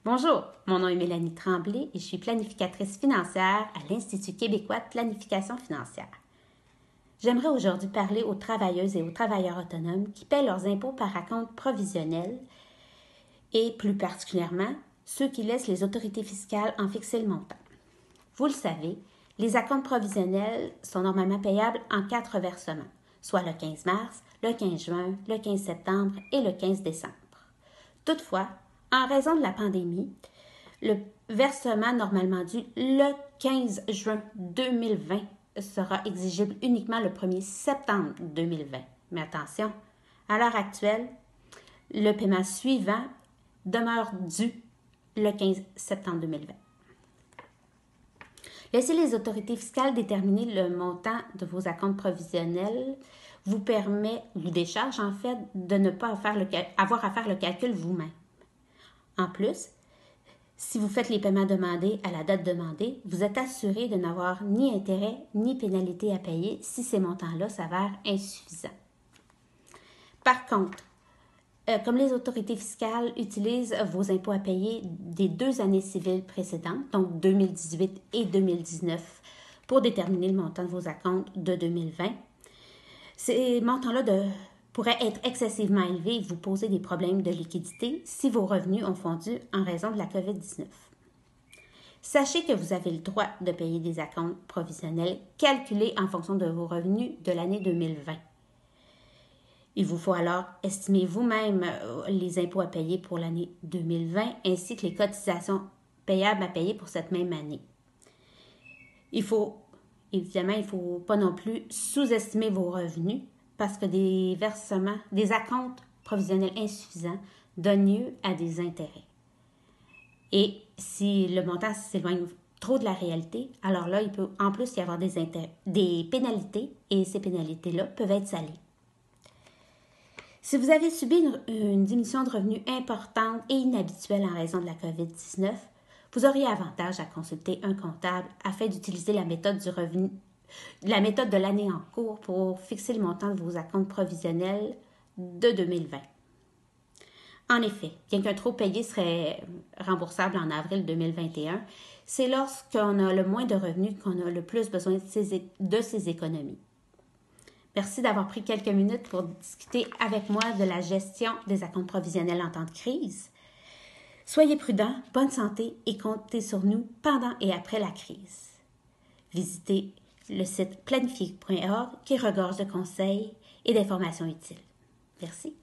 Bonjour, mon nom est Mélanie Tremblay et je suis planificatrice financière à l'Institut québécois de planification financière. J'aimerais aujourd'hui parler aux travailleuses et aux travailleurs autonomes qui paient leurs impôts par acompte provisionnel et plus particulièrement ceux qui laissent les autorités fiscales en fixer le montant. Vous le savez, les acomptes provisionnels sont normalement payables en 4 versements, soit le 15 mars, le 15 juin, le 15 septembre et le 15 décembre. Toutefois, en raison de la pandémie, le versement normalement dû le 15 juin 2020 sera exigible uniquement le 1er septembre 2020. Mais attention, à l'heure actuelle, le paiement suivant demeure dû le 15 septembre 2020. Laisser les autorités fiscales déterminer le montant de vos acomptes provisionnels vous permet, ou décharge en fait, de ne pas avoir à faire le calcul vous-même. En plus, si vous faites les paiements demandés à la date demandée, vous êtes assuré de n'avoir ni intérêt ni pénalité à payer si ces montants-là s'avèrent insuffisants. Par contre, comme les autorités fiscales utilisent vos impôts à payer des 2 années civiles précédentes, donc 2018 et 2019, pour déterminer le montant de vos acomptes de 2020, ces montants-là pourraient être excessivement élevés et vous poser des problèmes de liquidité si vos revenus ont fondu en raison de la COVID-19. Sachez que vous avez le droit de payer des acomptes provisionnels calculés en fonction de vos revenus de l'année 2020. Il vous faut alors estimer vous-même les impôts à payer pour l'année 2020 ainsi que les cotisations payables à payer pour cette même année. Évidemment, il ne faut pas non plus sous-estimer vos revenus parce que des acomptes provisionnels insuffisants donnent lieu à des intérêts. Et si le montant s'éloigne trop de la réalité, alors là, il peut en plus y avoir des pénalités et ces pénalités-là peuvent être salées. Si vous avez subi une diminution de revenus importante et inhabituelle en raison de la COVID-19, vous auriez avantage à consulter un comptable afin d'utiliser la méthode de l'année en cours pour fixer le montant de vos acomptes provisionnels de 2020. En effet, bien qu'un trop payé serait remboursable en avril 2021, c'est lorsqu'on a le moins de revenus qu'on a le plus besoin de ces économies. Merci d'avoir pris quelques minutes pour discuter avec moi de la gestion des acomptes provisionnels en temps de crise. Soyez prudents, bonne santé et comptez sur nous pendant et après la crise. Visitez le site planifique.org qui regorge de conseils et d'informations utiles. Merci.